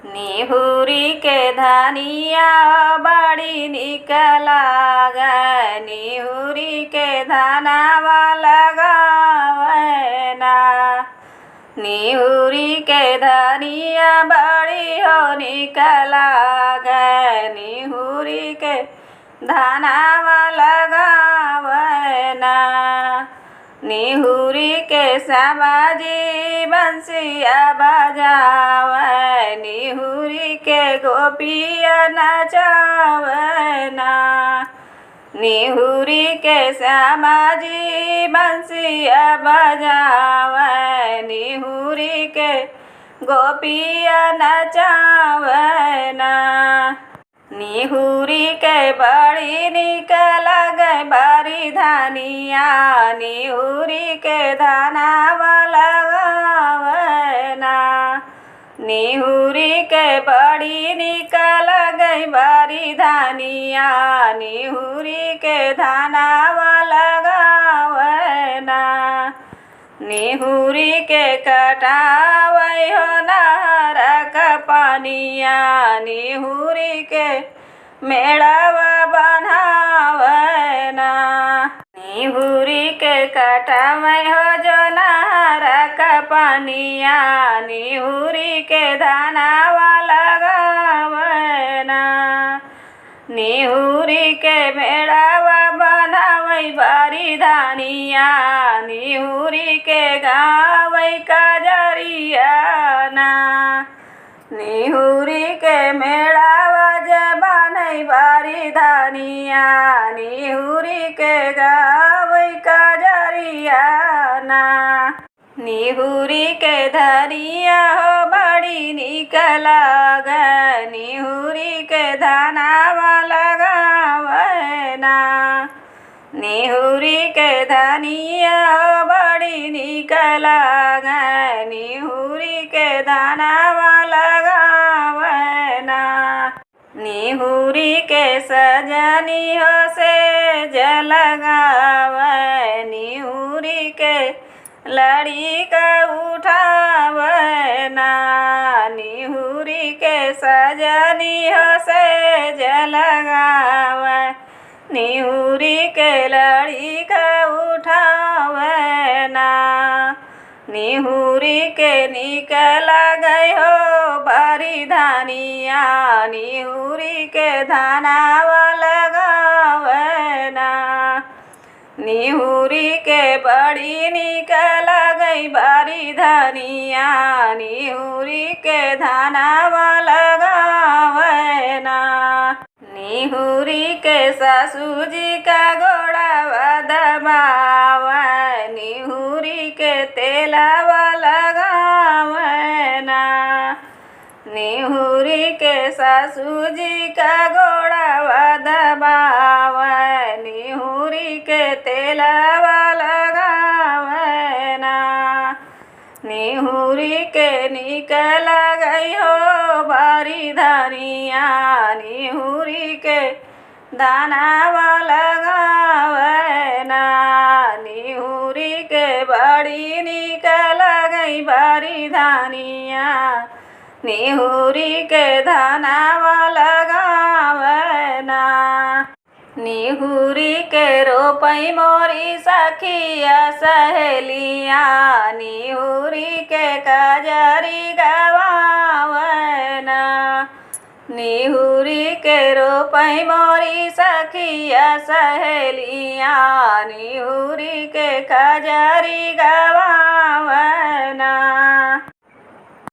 निहुरी के धनिया बड़ी निक लागे, निहुरी के धनवा लगावना। निहुरी के धनिया बड़ी हो निक लागे, निहुरी के धनवा लगावना। निहुरी के समाजी बंसिया बजावे, निहुरी के गोपिया नचावना। निहुरी के समाजी बंसिया बजावे, निहुरी के गोपिया नचावना। निहुरी के बड़ी निक लागे बारी धनिया, निहुरी के धनवा लगावना। निहुरी के बड़ी निक लागे बारी धनिया, निहुरी के धनवा लगावना। निहुरी के कटावै हो नहर का पानिया, निहुरी के मेड़वा बनावना। निहुरी के कटावै हो जो नहर का पानिया, निहुरी के धनवा लगावना। निहुरी के मेड़वा बनावै बारी धनिया, निहुरी के गावै कजरिया ना। निहुरी के मेड़वा जबानै बारी धनिया, निहुरी के गावै कजरिया ना। निहुरी के धनिया हो बड़ी निक लागे, निहुरी के धनवा लगावना। निहुरी के धनिया हो बड़ी निक लागे, निहुरी के धनवा लगावना। निहुरी के सजनी हो से जलगावे, निहुरी के लड़ी का उठावना। निहुरी के सजनी हो से जलगावे, निहुरी के लड़ी का उठावना। निहुरी के निक लागे हो बारी धनिया, निहुरी के धनवा लगावना। निहुरी के बड़ी निक लागे बारी धनिया, निहुरी के धनवा लगावना। निहुरी के सासुजी का गोड़वा दबावे, निहुरी के तेलवा लगावना। निहुरी के सासुजी का गोड़वा दबावे, निहुरी के तेलवा लगावना। निहुरी के निक लागे हो बारी धनिया, निहुरी के धनवा लगावना। निहुरी के बड़ी निक लागे बारी धनिया, निहुरी के धनवा लगावना। निहुरी के रोपै मोरी सखिया सहेलिया, निहुरी के कजरी गवावना। निहुरी के रोपै मोरी सखिया सहेलिया, निहुरी के कजरी गवा